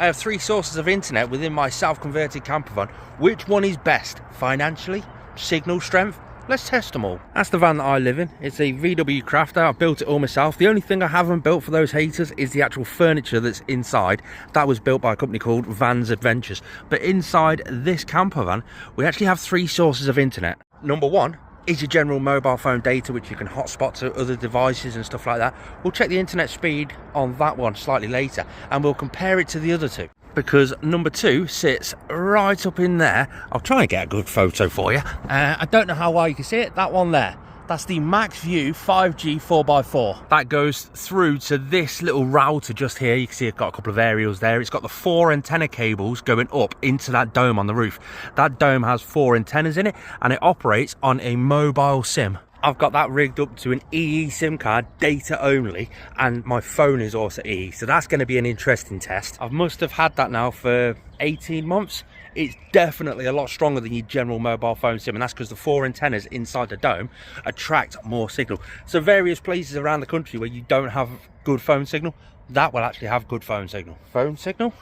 I have 3 sources of internet within my self-converted campervan. Which one is best? Financially? Signal strength? Let's test them all. That's the van that I live in. It's a VW Crafter. I built it all myself. The only thing I haven't built for those haters is the actual furniture that's inside. That was built by a company called VANZ Adventures. But inside this campervan, we actually have 3 sources of internet. Number 1 is your general mobile phone data, which you can hotspot to other devices and stuff like that. We'll check the internet speed on that one slightly later, and we'll compare it to the other 2. Because number 2 sits right up in there. I'll try and get a good photo for you. I don't know how well you can see it. That one there. That's the Maxview 5G 4x4. That goes through to this little router just here. You can see it's got a couple of aerials there. It's got the 4 antenna cables going up into that dome on the roof. That dome has 4 antennas in it, and it operates on a mobile SIM. I've got that rigged up to an EE SIM card, data only, and my phone is also EE, so that's going to be an interesting test. I must have had that now for 18 months. It's definitely a lot stronger than your general mobile phone SIM, and that's because the 4 antennas inside the dome attract more signal. So various places around the country where you don't have good phone signal, that will actually have good phone signal. Phone signal?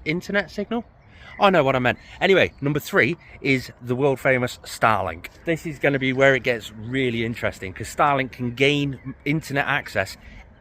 Internet signal? I know what I meant. Anyway, number 3 is the world famous Starlink. This is going to be where it gets really interesting, because Starlink can gain internet access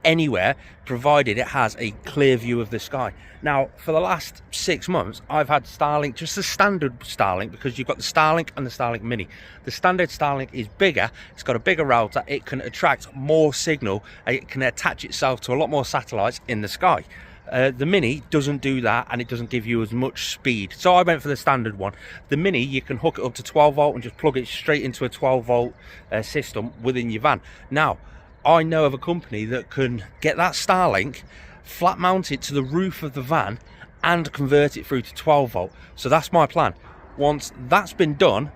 anywhere, provided it has a clear view of the sky. Now, for the last 6 months, I've had Starlink, just the standard Starlink, because you've got the Starlink and the Starlink Mini. The standard Starlink is bigger, it's got a bigger router, it can attract more signal, it can attach itself to a lot more satellites in the sky. The Mini doesn't do that, and it doesn't give you as much speed, so I went for the standard one. The Mini, you can hook it up to 12 volt and just plug it straight into a 12 volt system within your van. Now, I know of a company that can get that Starlink, flat mount it to the roof of the van, and convert it through to 12 volt. So that's my plan. Once that's been done,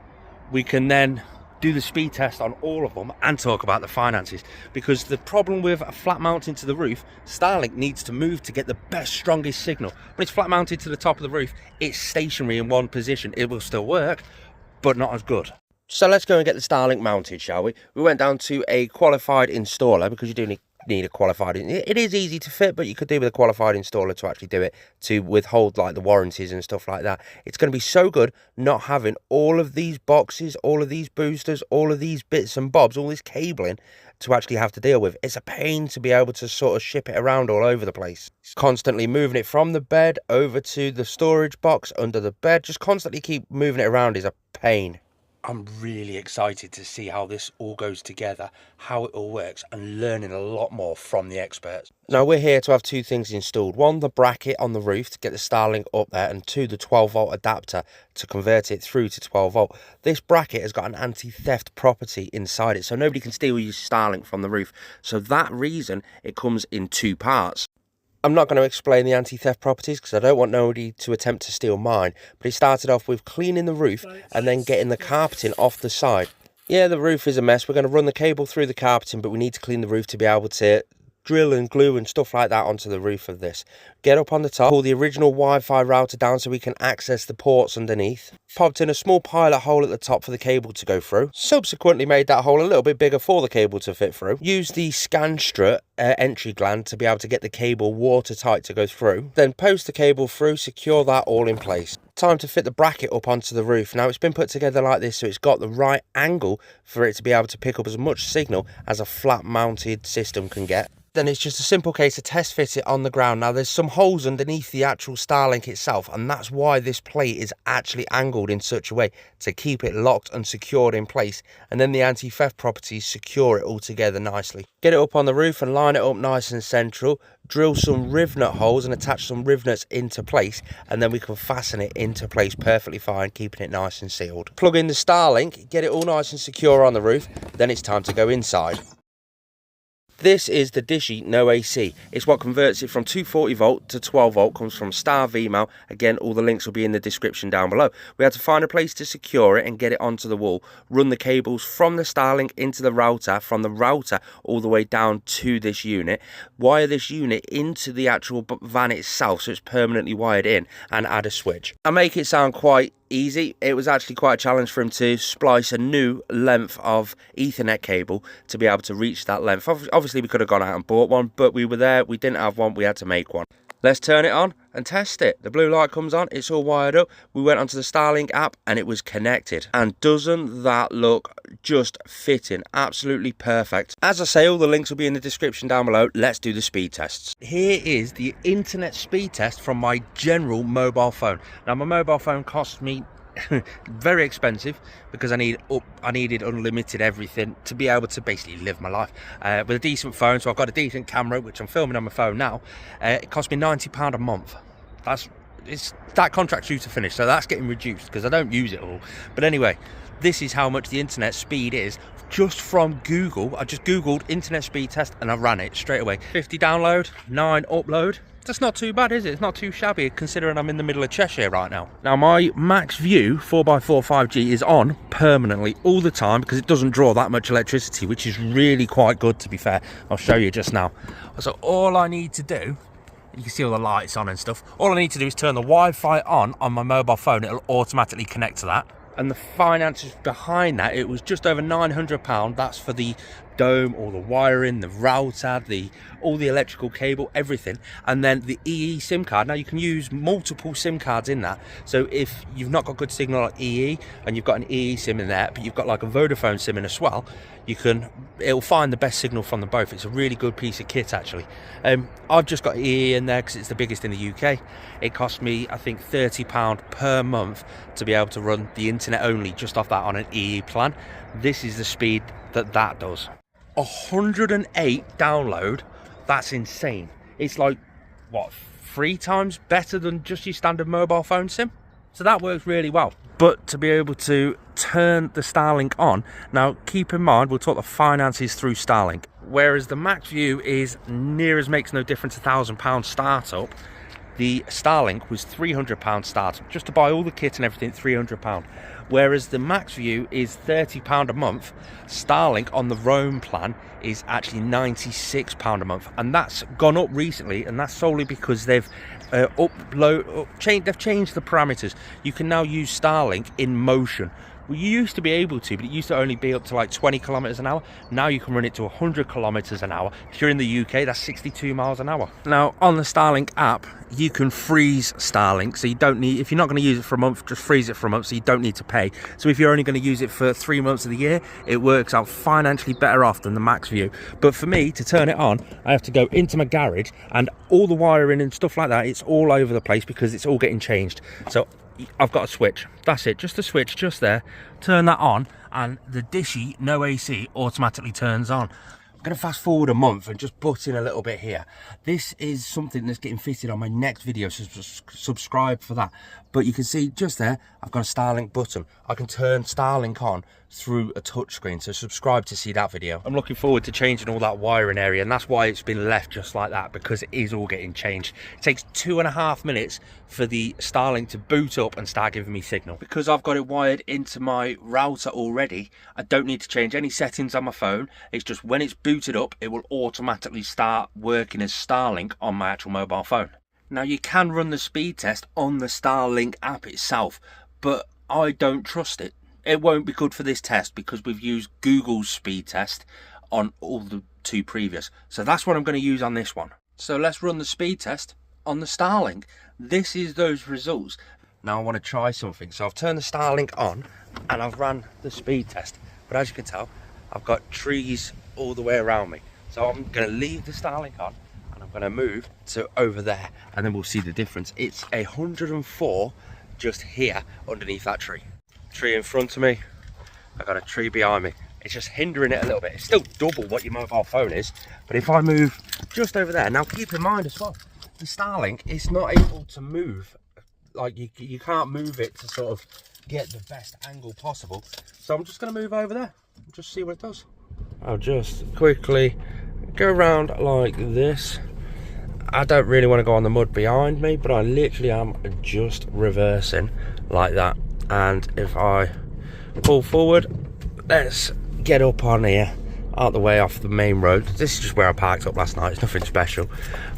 we can then do the speed test on all of them and talk about the finances. Because the problem with a flat mounting to the roof, Starlink needs to move to get the best, strongest signal. When it's flat mounted to the top of the roof, it's stationary in one position. It will still work, but not as good. So let's go and get the Starlink mounted, shall we? We went down to a qualified installer, because you do need a qualified. It is easy to fit, but you could do with a qualified installer to actually do it, to withhold like the warranties and stuff like that. It's going to be so good not having all of these boxes, all of these boosters, all of these bits and bobs, all this cabling to actually have to deal with. It's a pain to be able to sort of ship it around all over the place. Constantly moving it from the bed over to the storage box under the bed, just constantly keep moving it around is a pain. I'm really excited to see how this all goes together, how it all works, and learning a lot more from the experts. Now, we're here to have 2 things installed. 1, the bracket on the roof to get the Starlink up there, and 2, the 12 volt adapter to convert it through to 12 volt. This bracket has got an anti-theft property inside it, so nobody can steal your Starlink from the roof. So that reason, it comes in 2 parts. I'm not going to explain the anti-theft properties because I don't want nobody to attempt to steal mine, but it started off with cleaning the roof and then getting the carpeting off the side. Yeah, the roof is a mess. We're going to run the cable through the carpeting, but we need to clean the roof to be able to drill and glue and stuff like that onto the roof of this. Get up on the top, pull the original Wi-Fi router down so we can access the ports underneath. Popped in a small pilot hole at the top for the cable to go through. Subsequently made that hole a little bit bigger for the cable to fit through. Used the scan strut entry gland to be able to get the cable watertight to go through. Then post the cable through, secure that all in place. Time to fit the bracket up onto the roof. Now, it's been put together like this so it's got the right angle for it to be able to pick up as much signal as a flat mounted system can get. Then it's just a simple case of test fit it on the ground. Now, there's some holes underneath the actual Starlink itself, and that's why this plate is actually angled in such a way to keep it locked and secured in place, and then the anti-theft properties secure it all together nicely. Get it up on the roof and line it up nice and central. Drill some rivet holes and attach some rivets into place, and then we can fasten it into place perfectly fine, keeping it nice and sealed. Plug in the Starlink, get it all nice and secure on the roof, then it's time to go inside. This is the Dishy No AC. It's what converts it from 240 volt to 12 volt, comes from starVmount. Again, all the links will be in the description down below. We had to find a place to secure it and get it onto the wall, run the cables from the Starlink into the router, from the router all the way down to this unit, wire this unit into the actual van itself so it's permanently wired in, and add a switch. I make it sound quite easy. It was actually quite a challenge for him to splice a new length of Ethernet cable to be able to reach that length. Obviously we could have gone out and bought one, but we were there, we didn't have one, we had to make one. Let's turn it on and test it. The blue light comes on, it's all wired up. We went onto the Starlink app and it was connected. And doesn't that look just fitting? Absolutely perfect. As I say, all the links will be in the description down below. Let's do the speed tests. Here is the internet speed test from my general mobile phone. Now my mobile phone cost me very expensive because I needed unlimited everything to be able to basically live my life with a decent phone. So I've got a decent camera, which I'm filming on my phone now. It cost me £90 a month. That contract's due to finish, so that's getting reduced because I don't use it all. But anyway, this is how much the internet speed is just from Google. I just googled internet speed test and I ran it straight away. 50 download, 9 upload. That's not too bad, is it? It's not too shabby considering I'm in the middle of Cheshire right now. Now my Maxview 4x4 5G is on permanently all the time because it doesn't draw that much electricity, which is really quite good, to be fair. I'll show you just now. So all I need to do, you can see all the lights on and stuff. All I need to do is turn the Wi-Fi on my mobile phone. It'll automatically connect to that. And the finances behind that, it was just over £900. That's for the dome, all the wiring, the router, all the electrical cable, everything. And then the EE SIM card. Now you can use multiple SIM cards in that. So if you've not got good signal like EE and you've got an EE SIM in there, but you've got like a Vodafone SIM in as well, it'll find the best signal from them both. It's a really good piece of kit actually. I've just got EE in there because it's the biggest in the UK. It cost me, I think, £30 per month to be able to run the internet only just off that on an EE plan. This is the speed that does. 108 download, that's insane. It's like, what, 3 times better than just your standard mobile phone SIM? So that works really well. But to be able to turn the Starlink on, now keep in mind, we'll talk the finances through Starlink. Whereas the Maxview is near as makes no difference, £1,000 startup, the Starlink was £300 startup. Just to buy all the kit and everything, £300. Whereas the Maxview is £30 a month. Starlink on the Roam plan is actually £96 a month, and that's gone up recently, and that's solely because they've changed the parameters. You can now use Starlink in motion. Well, you used to be able to, but it used to only be up to like 20 kilometers an hour. Now you can run it to 100 kilometers an hour. If you're in the UK, that's 62 miles an hour. Now on the Starlink app, you can freeze Starlink, so you don't need, if you're not going to use it for a month, just freeze it for a month, so you don't need to pay. So if you're only going to use it for 3 months of the year, it works out financially better off than the Maxview. But for me to turn it on, I have to go into my garage, and all the wiring and stuff like that, it's all over the place because it's all getting changed. So I've got a switch, that's it, just a switch just there, turn that on, and the dishy, no AC, automatically turns on. I'm going to fast forward a month and just butt in a little bit here. This is something that's getting fitted on my next video, so subscribe for that. But you can see just there, I've got a Starlink button. I can turn Starlink on through a touchscreen, so subscribe to see that video. I'm looking forward to changing all that wiring area, and that's why it's been left just like that, because it is all getting changed. It takes 2.5 minutes for the Starlink to boot up and start giving me signal. Because I've got it wired into my router already, I don't need to change any settings on my phone. It's just when it's booted up, it will automatically start working as Starlink on my actual mobile phone. Now you can run the speed test on the Starlink app itself, but I don't trust it. It won't be good for this test because we've used Google's speed test on all the 2 previous. So that's what I'm going to use on this one. So let's run the speed test on the Starlink. This is those results. Now I want to try something. So I've turned the Starlink on and I've ran the speed test. But as you can tell, I've got trees all the way around me. So I'm going to leave the Starlink on and I'm going to move to over there, and then we'll see the difference. It's 104 just here underneath that tree. Tree in front of me, I've got a tree behind me. It's just hindering it a little bit. It's still double what your mobile phone is, but if I move just over there, now keep in mind as well, the Starlink is not able to move, like you can't move it to sort of get the best angle possible. So I'm just going to move over there and just see what it does. I'll just quickly go around like this. I don't really want to go on the mud behind me, but I literally am just reversing like that. And if I pull forward, let's get up on here, out the way off the main road. This is just where I parked up last night, it's nothing special,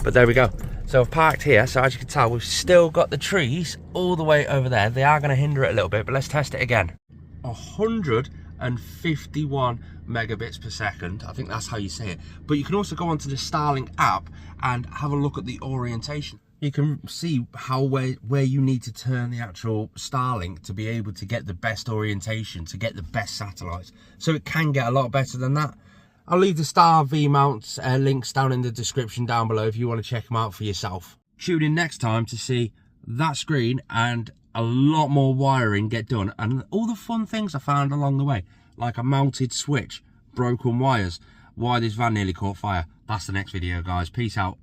but there we go. So I've parked here, so as you can tell, we've still got the trees all the way over there. They are going to hinder it a little bit, but let's test it again. 151 megabits per second, I think that's how you say it. But you can also go onto the Starlink app and have a look at the orientation. you can see how where you need to turn the actual Starlink to be able to get the best orientation, to get the best satellites. So it can get a lot better than that. I'll leave the starVmount links down in the description down below if you want to check them out for yourself. Tune in next time to see that screen and a lot more wiring get done, and all the fun things I found along the way, like a mounted switch, broken wires, why this van nearly caught fire. That's the next video, guys. Peace out.